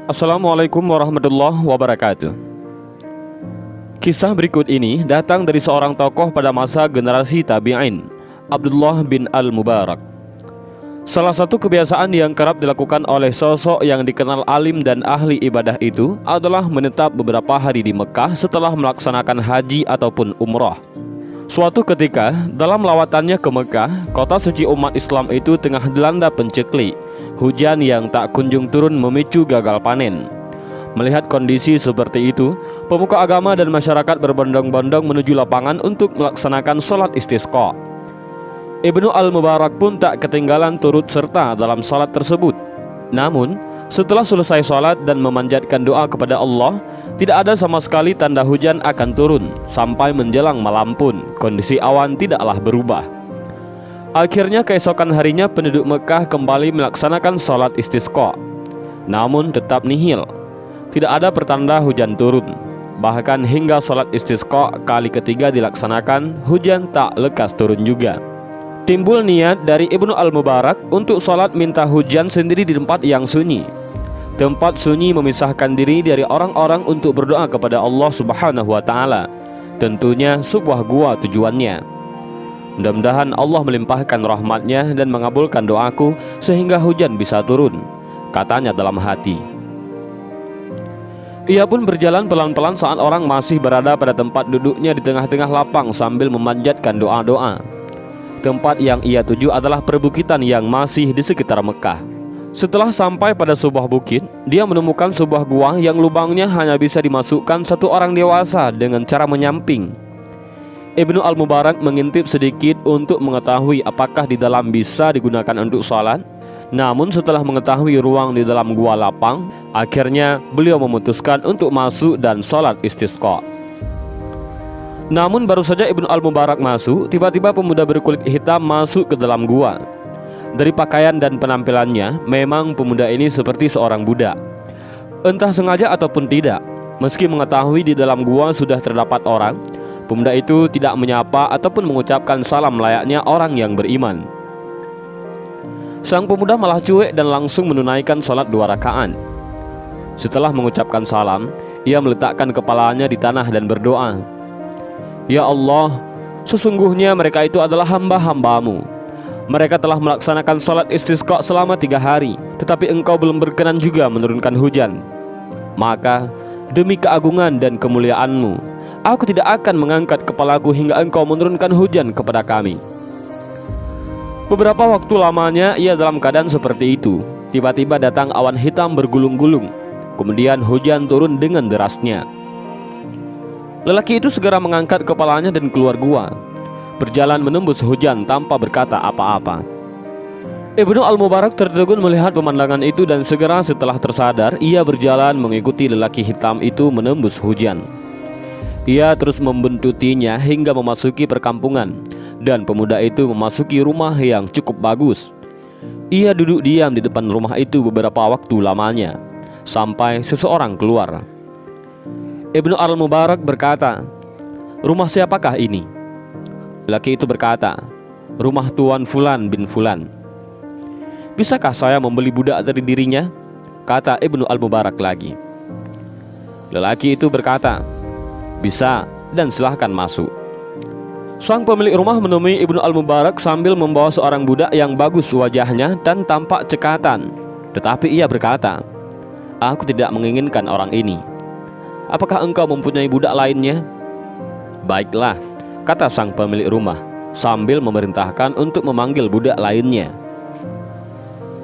Assalamualaikum warahmatullahi wabarakatuh. Kisah berikut ini datang dari seorang tokoh pada masa generasi tabi'in, Abdullah bin Al-Mubarak. Salah satu kebiasaan yang kerap dilakukan oleh sosok yang dikenal alim dan ahli ibadah itu adalah menetap beberapa hari di Mekah setelah melaksanakan haji ataupun umrah. Suatu ketika, dalam lawatannya ke Mekah, kota suci umat Islam itu tengah dilanda penceklik. Hujan yang tak kunjung turun memicu gagal panen. Melihat kondisi seperti itu, pemuka agama dan masyarakat berbondong-bondong menuju lapangan untuk melaksanakan sholat istisqa. Ibnu Al-Mubarak pun tak ketinggalan turut serta dalam sholat tersebut. Namun, setelah selesai sholat dan memanjatkan doa kepada Allah, tidak ada sama sekali tanda hujan akan turun. Sampai menjelang malam pun, kondisi awan tidaklah berubah. Akhirnya keesokan harinya penduduk Mekah kembali melaksanakan sholat istisqa. Namun tetap nihil. Tidak ada pertanda hujan turun. Bahkan hingga sholat istisqa kali ketiga dilaksanakan, hujan tak lekas turun juga. Timbul niat dari Ibnu Al-Mubarak untuk sholat minta hujan sendiri di tempat yang sunyi. Tempat sunyi memisahkan diri dari orang-orang untuk berdoa kepada Allah Subhanahu wa Ta'ala. Tentunya sebuah gua tujuannya. Mudah-mudahan Allah melimpahkan rahmatnya dan mengabulkan doaku sehingga hujan bisa turun, katanya dalam hati. Ia pun berjalan pelan-pelan saat orang masih berada pada tempat duduknya di tengah-tengah lapang sambil memanjatkan doa-doa. Tempat yang ia tuju adalah perbukitan yang masih di sekitar Mekah. Setelah sampai pada sebuah bukit, dia menemukan sebuah gua yang lubangnya hanya bisa dimasukkan satu orang dewasa dengan cara menyamping. Ibnu Al-Mubarak mengintip sedikit untuk mengetahui apakah di dalam bisa digunakan untuk sholat. Namun setelah mengetahui ruang di dalam gua lapang, akhirnya beliau memutuskan untuk masuk dan sholat istisqa. Namun baru saja Ibnu Al-Mubarak masuk, tiba-tiba pemuda berkulit hitam masuk ke dalam gua. Dari pakaian dan penampilannya, memang pemuda ini seperti seorang budak. Entah sengaja ataupun tidak, meski mengetahui di dalam gua sudah terdapat orang, pemuda itu tidak menyapa ataupun mengucapkan salam layaknya orang yang beriman. Sang pemuda malah cuek dan langsung menunaikan sholat 2 rakaat. Setelah mengucapkan salam, ia meletakkan kepalanya di tanah dan berdoa, "Ya Allah, sesungguhnya mereka itu adalah hamba-hambamu. Mereka telah melaksanakan sholat istisqa selama 3 hari, tetapi engkau belum berkenan juga menurunkan hujan. Maka, demi keagungan dan kemuliaanmu, aku tidak akan mengangkat kepalaku hingga engkau menurunkan hujan kepada kami." Beberapa waktu lamanya ia dalam keadaan seperti itu. Tiba-tiba datang awan hitam bergulung-gulung. Kemudian hujan turun dengan derasnya. Lelaki itu segera mengangkat kepalanya dan keluar gua, berjalan menembus hujan tanpa berkata apa-apa. Ibnu Al-Mubarak tertegun melihat pemandangan itu dan segera setelah tersadar, ia berjalan mengikuti lelaki hitam itu menembus hujan. Ia terus membuntutinya hingga memasuki perkampungan, dan pemuda itu memasuki rumah yang cukup bagus. Ia duduk diam di depan rumah itu beberapa waktu lamanya, sampai seseorang keluar. Ibnu Al-Mubarak berkata, "Rumah siapakah ini?" Laki itu berkata, "Rumah Tuan Fulan bin Fulan." "Bisakah saya membeli budak dari dirinya?" kata Ibnu Al-Mubarak lagi. Lelaki itu berkata, "Bisa, dan silahkan masuk." Sang pemilik rumah menemui Ibnu Al-Mubarak sambil membawa seorang budak yang bagus wajahnya dan tampak cekatan. Tetapi ia berkata, "Aku tidak menginginkan orang ini. Apakah engkau mempunyai budak lainnya?" "Baiklah," kata sang pemilik rumah sambil memerintahkan untuk memanggil budak lainnya.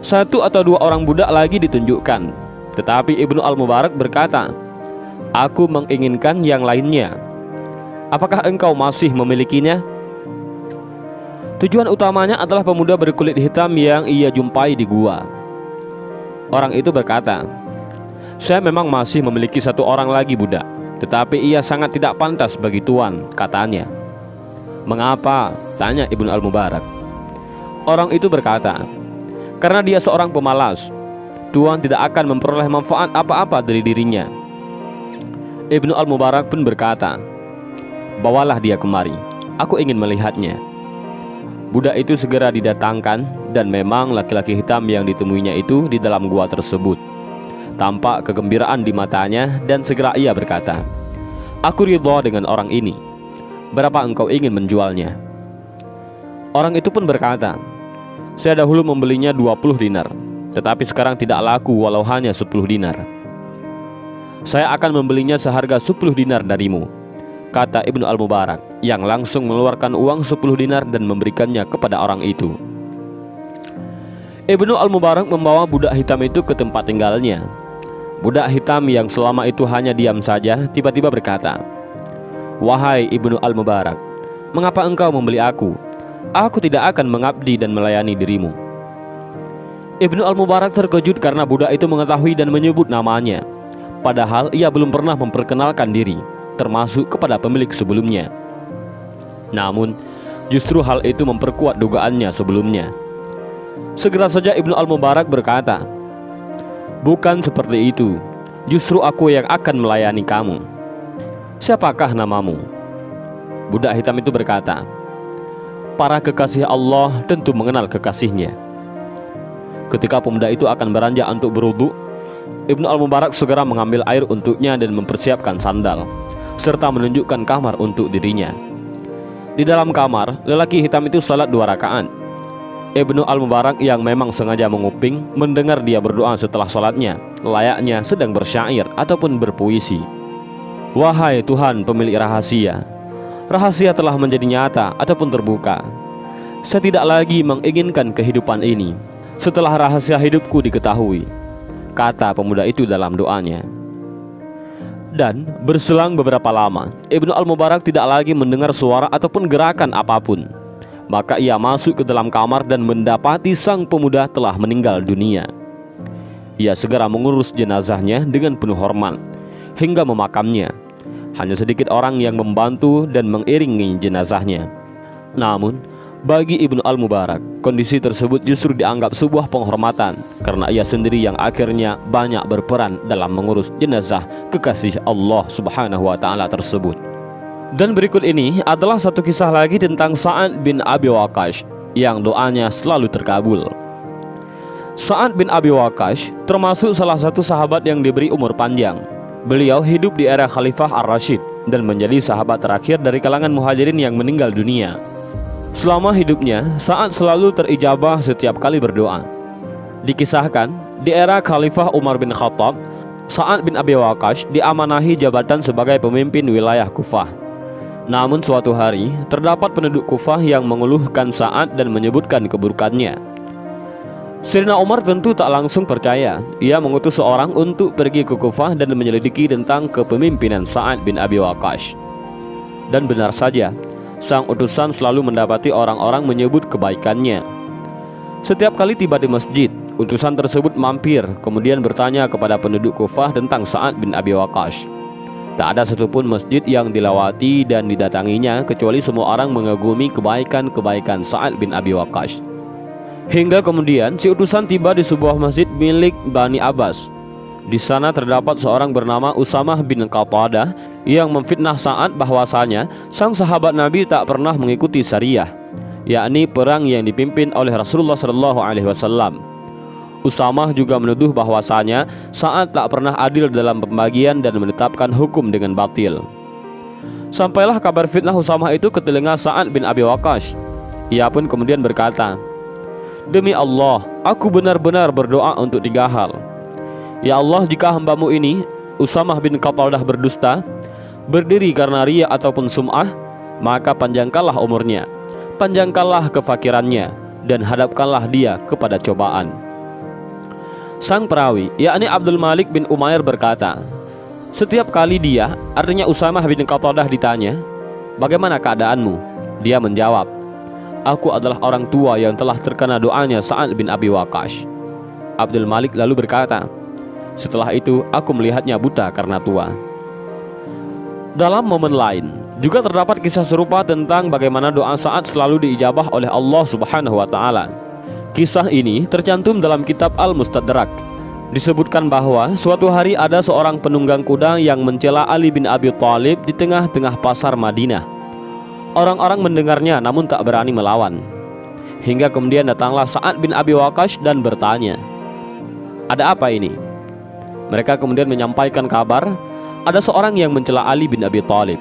1 atau 2 orang budak lagi ditunjukkan. Tetapi Ibnu Al-Mubarak berkata, "Aku menginginkan yang lainnya. Apakah engkau masih memilikinya?" Tujuan utamanya adalah pemuda berkulit hitam yang ia jumpai di gua. Orang itu berkata, "Saya memang masih memiliki 1 orang lagi budak, tetapi ia sangat tidak pantas bagi tuan," katanya. "Mengapa?" tanya Ibnu Al-Mubarak. Orang itu berkata, "Karena dia seorang pemalas. Tuan tidak akan memperoleh manfaat apa-apa dari dirinya." Ibnu Al-Mubarak pun berkata, "Bawalah dia kemari, aku ingin melihatnya." Budak itu segera didatangkan, dan memang laki-laki hitam yang ditemuinya itu di dalam gua tersebut. Tampak kegembiraan di matanya dan segera ia berkata, "Aku ridha dengan orang ini. Berapa engkau ingin menjualnya?" Orang itu pun berkata, "Saya dahulu membelinya 20 dinar, tetapi sekarang tidak laku walau hanya 10 dinar. Saya akan membelinya seharga 10 dinar darimu," kata Ibnu Al-Mubarak, yang langsung mengeluarkan uang 10 dinar dan memberikannya kepada orang itu. Ibnu Al-Mubarak membawa budak hitam itu ke tempat tinggalnya. Budak hitam yang selama itu hanya diam saja tiba-tiba berkata, "Wahai Ibnu Al-Mubarak, mengapa engkau membeli aku? Aku tidak akan mengabdi dan melayani dirimu." Ibnu Al-Mubarak terkejut karena budak itu mengetahui dan menyebut namanya, padahal ia belum pernah memperkenalkan diri, termasuk kepada pemilik sebelumnya. Namun, justru hal itu memperkuat dugaannya sebelumnya. Segera saja Ibnu Al-Mubarak berkata, "Bukan seperti itu. Justru aku yang akan melayani kamu. Siapakah namamu?" Budak hitam itu berkata, "Para kekasih Allah tentu mengenal kekasihnya." Ketika pemuda itu akan beranjak untuk berwudu, Ibnu Al-Mubarak segera mengambil air untuknya dan mempersiapkan sandal, serta menunjukkan kamar untuk dirinya. Di dalam kamar, lelaki hitam itu salat 2 rakaat. Ibnu Al-Mubarak yang memang sengaja menguping mendengar dia berdoa setelah salatnya, layaknya sedang bersyair ataupun berpuisi. "Wahai Tuhan pemilik rahasia, rahasia telah menjadi nyata ataupun terbuka. Saya tidak lagi menginginkan kehidupan ini setelah rahasia hidupku diketahui," kata pemuda itu dalam doanya. Dan berselang beberapa lama, Ibnu Al-Mubarak tidak lagi mendengar suara ataupun gerakan apapun. Maka ia masuk ke dalam kamar dan mendapati sang pemuda telah meninggal dunia. Ia segera mengurus jenazahnya dengan penuh hormat hingga memakamnya. Hanya sedikit orang yang membantu dan mengiringi jenazahnya. Namun, bagi Ibnu Al-Mubarak, kondisi tersebut justru dianggap sebuah penghormatan karena ia sendiri yang akhirnya banyak berperan dalam mengurus jenazah kekasih Allah Subhanahu wa Ta'ala tersebut. Dan berikut ini adalah satu kisah lagi tentang Sa'ad bin Abi Waqqas yang doanya selalu terkabul. Sa'ad bin Abi Waqqas termasuk salah satu sahabat yang diberi umur panjang. Beliau hidup di era Khalifah Ar-Rasyid dan menjadi sahabat terakhir dari kalangan muhajirin yang meninggal dunia. Selama hidupnya, Sa'ad selalu terijabah setiap kali berdoa. Dikisahkan, di era Khalifah Umar bin Khattab, Sa'ad bin Abi Waqqas diamanahi jabatan sebagai pemimpin wilayah Kufah. Namun suatu hari, terdapat penduduk Kufah yang mengeluhkan Sa'ad dan menyebutkan keburukannya. Sayyidina Umar tentu tak langsung percaya. Ia mengutus seorang untuk pergi ke Kufah dan menyelidiki tentang kepemimpinan Sa'ad bin Abi Waqqas. Dan benar saja, sang utusan selalu mendapati orang-orang menyebut kebaikannya. Setiap kali tiba di masjid, utusan tersebut mampir kemudian bertanya kepada penduduk Kufah tentang Sa'ad bin Abi Waqqas. Tak ada satupun masjid yang dilawati dan didatanginya kecuali semua orang mengagumi kebaikan-kebaikan Sa'ad bin Abi Waqqas. Hingga kemudian si utusan tiba di sebuah masjid milik Bani Abbas. Di sana terdapat seorang bernama Usamah bin Qatadah yang memfitnah Sa'ad bahwasanya sang sahabat Nabi tak pernah mengikuti syariah, yakni perang yang dipimpin oleh Rasulullah SAW. Usamah juga menuduh bahwasanya Sa'ad tak pernah adil dalam pembagian dan menetapkan hukum dengan batil. Sampailah kabar fitnah Usamah itu ke telinga Sa'ad bin Abi Waqqas. Ia pun kemudian berkata, "Demi Allah, aku benar-benar berdoa untuk 3 hal. Ya Allah, jika hambamu ini, Usamah bin Qatadah berdusta, berdiri karena riya ataupun sum'ah, maka panjangkanlah umurnya, panjangkanlah kefakirannya, dan hadapkanlah dia kepada cobaan." Sang perawi, yakni Abdul Malik bin Umair berkata, setiap kali dia, artinya Usamah bin Qatadah, ditanya, "Bagaimana keadaanmu?" Dia menjawab, "Aku adalah orang tua yang telah terkena doanya Sa'ad bin Abi Waqqas." Abdul Malik lalu berkata, "Setelah itu aku melihatnya buta karena tua." Dalam momen lain juga terdapat kisah serupa tentang bagaimana doa Sa'ad selalu diijabah oleh Allah Subhanahu wa Ta'ala. Kisah ini tercantum dalam kitab Al-Mustadrak. Disebutkan bahwa suatu hari ada seorang penunggang kuda yang mencela Ali bin Abi Thalib di tengah-tengah pasar Madinah. Orang-orang mendengarnya namun tak berani melawan. Hingga kemudian datanglah Sa'ad bin Abi Waqqas dan bertanya, "Ada apa ini?" Mereka kemudian menyampaikan kabar ada seorang yang mencela Ali bin Abi Thalib.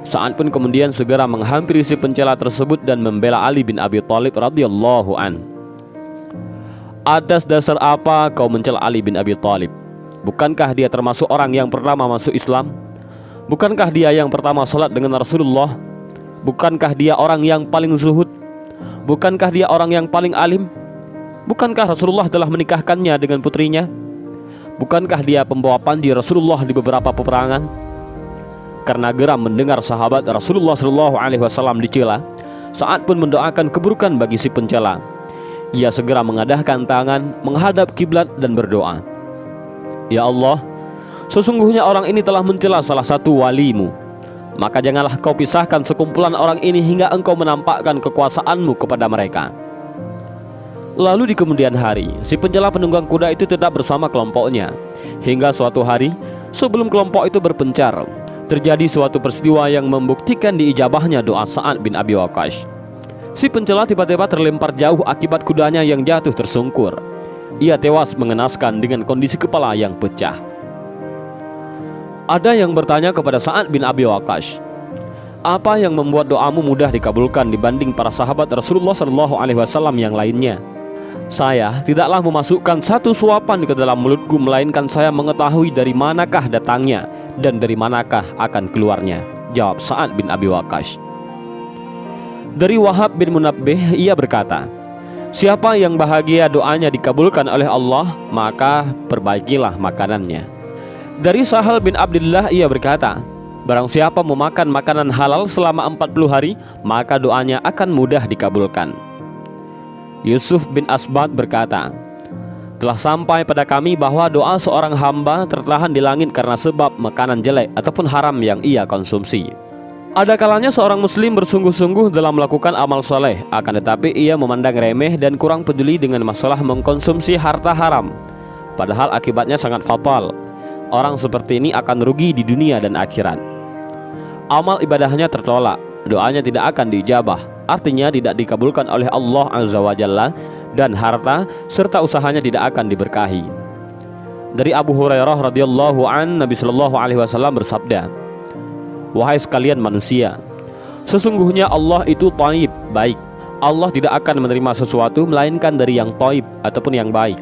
Sa'ad pun kemudian segera menghampiri si pencela tersebut dan membela Ali bin Abi Thalib radhiyallahu an. Atas dasar apa kau mencela Ali bin Abi Thalib? Bukankah dia termasuk orang yang pertama masuk Islam? Bukankah dia yang pertama salat dengan Rasulullah? Bukankah dia orang yang paling zuhud? Bukankah dia orang yang paling alim? Bukankah Rasulullah telah menikahkannya dengan putrinya? Bukankah dia pembawa panji Rasulullah di beberapa peperangan? Karena geram mendengar sahabat Rasulullah SAW dicela, Sa'ad pun mendoakan keburukan bagi si pencela. Ia segera mengadahkan tangan menghadap kiblat dan berdoa, "Ya Allah, sesungguhnya orang ini telah mencela salah satu walimu. Maka janganlah kau pisahkan sekumpulan orang ini hingga engkau menampakkan kekuasaanmu kepada mereka." Lalu di kemudian hari, si pencela penunggang kuda itu tetap bersama kelompoknya. Hingga suatu hari, sebelum kelompok itu berpencar, terjadi suatu peristiwa yang membuktikan diijabahnya doa Sa'ad bin Abi Waqqas. Si pencela tiba-tiba terlempar jauh akibat kudanya yang jatuh tersungkur. Ia tewas mengenaskan dengan kondisi kepala yang pecah. Ada yang bertanya kepada Sa'ad bin Abi Waqqas, "Apa yang membuat doamu mudah dikabulkan dibanding para sahabat Rasulullah SAW yang lainnya?" "Saya tidaklah memasukkan satu suapan ke dalam mulutku, melainkan saya mengetahui dari manakah datangnya dan dari manakah akan keluarnya," jawab Sa'ad bin Abi Waqqas. Dari Wahab bin Munabbih, ia berkata, "Siapa yang bahagia doanya dikabulkan oleh Allah, maka perbaikilah makanannya." Dari Sahal bin Abdullah, ia berkata, "Barang siapa memakan makanan halal selama 40 hari, maka doanya akan mudah dikabulkan." Yusuf bin Asbad berkata, "Telah sampai pada kami bahwa doa seorang hamba tertahan di langit karena sebab makanan jelek ataupun haram yang ia konsumsi. Ada kalanya seorang muslim bersungguh-sungguh dalam melakukan amal soleh, akan tetapi ia memandang remeh dan kurang peduli dengan masalah mengkonsumsi harta haram, padahal akibatnya sangat fatal. Orang seperti ini akan rugi di dunia dan akhirat. Amal ibadahnya tertolak, doanya tidak akan diijabah, artinya tidak dikabulkan oleh Allah Azza wa Jalla, dan harta serta usahanya tidak akan diberkahi." Dari Abu Hurairah radhiyallahu an, Nabi sallallahu alaihi wasallam bersabda, "Wahai sekalian manusia, sesungguhnya Allah itu thayyib, baik. Allah tidak akan menerima sesuatu melainkan dari yang thayyib ataupun yang baik.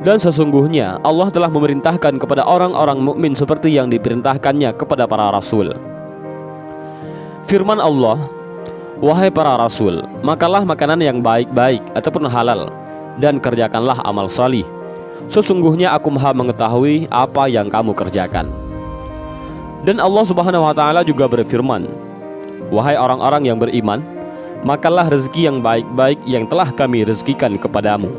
Dan sesungguhnya Allah telah memerintahkan kepada orang-orang mukmin seperti yang diperintahkannya kepada para rasul." Firman Allah, "Wahai para rasul, makalah makanan yang baik-baik ataupun halal, dan kerjakanlah amal salih. Sesungguhnya aku maha mengetahui apa yang kamu kerjakan." Dan Allah Subhanahu wa ta'ala juga berfirman, "Wahai orang-orang yang beriman, makalah rezeki yang baik-baik yang telah kami rezekikan kepadamu."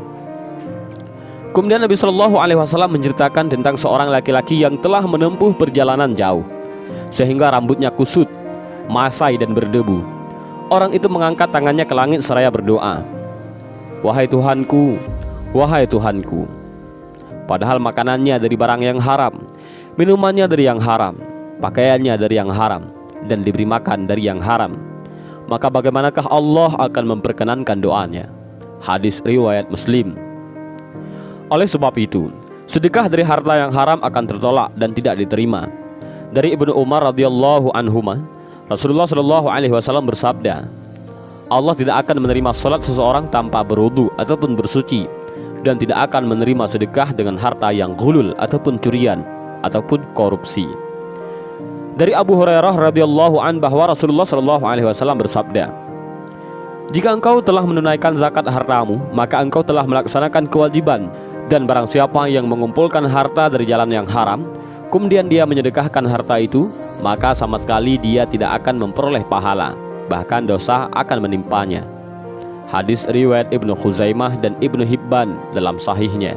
Kemudian Nabi SAW menceritakan tentang seorang laki-laki yang telah menempuh perjalanan jauh sehingga rambutnya kusut, masai dan berdebu. Orang itu mengangkat tangannya ke langit seraya berdoa, "Wahai Tuhanku, wahai Tuhanku." Padahal makanannya dari barang yang haram, minumannya dari yang haram, pakaiannya dari yang haram, dan diberi makan dari yang haram. Maka bagaimanakah Allah akan memperkenankan doanya? Hadis riwayat Muslim. Oleh sebab itu, sedekah dari harta yang haram akan tertolak dan tidak diterima. Dari Ibnu Umar radhiyallahu anhuma, Rasulullah shallallahu alaihi wasallam bersabda, "Allah tidak akan menerima salat seseorang tanpa berwudu ataupun bersuci, dan tidak akan menerima sedekah dengan harta yang ghulul ataupun curian ataupun korupsi." Dari Abu Hurairah radhiyallahu an bahwa Rasulullah shallallahu alaihi wasallam bersabda, "Jika engkau telah menunaikan zakat hartamu, maka engkau telah melaksanakan kewajiban. Dan barang siapa yang mengumpulkan harta dari jalan yang haram, kemudian dia menyedekahkan harta itu, maka sama sekali dia tidak akan memperoleh pahala, bahkan dosa akan menimpanya." Hadis riwayat Ibnu Khuzaimah dan Ibnu Hibban dalam sahihnya.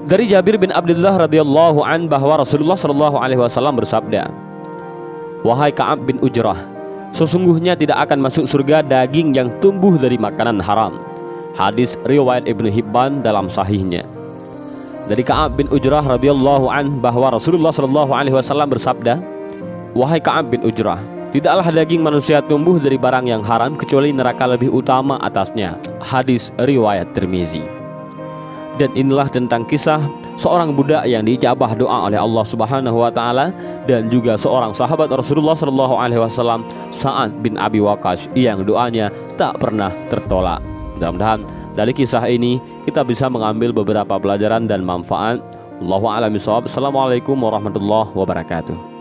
Dari Jabir bin Abdullah radhiyallahu an bahwa Rasulullah shallallahu alaihi wasallam bersabda, "Wahai Ka'ab bin Ujrah, sesungguhnya tidak akan masuk surga daging yang tumbuh dari makanan haram." Hadis riwayat Ibnu Hibban dalam sahihnya. Dari Ka'ab bin Ujrah radhiyallahu an bahwa Rasulullah shallallahu alaihi wasallam bersabda, "Wahai Ka'ab bin Ujrah, tidaklah daging manusia tumbuh dari barang yang haram kecuali neraka lebih utama atasnya." Hadis riwayat Tirmizi. Dan inilah tentang kisah seorang budak yang diijabah doa oleh Allah Subhanahu wa taala, dan juga seorang sahabat Rasulullah sallallahu alaihi wasallam, Sa'ad bin Abi Waqqas, yang doanya tak pernah tertolak. Mudah-mudahan dari kisah ini kita bisa mengambil beberapa pelajaran dan manfaat. Allahu a'lam bishawab. Assalamualaikum warahmatullahi wabarakatuh.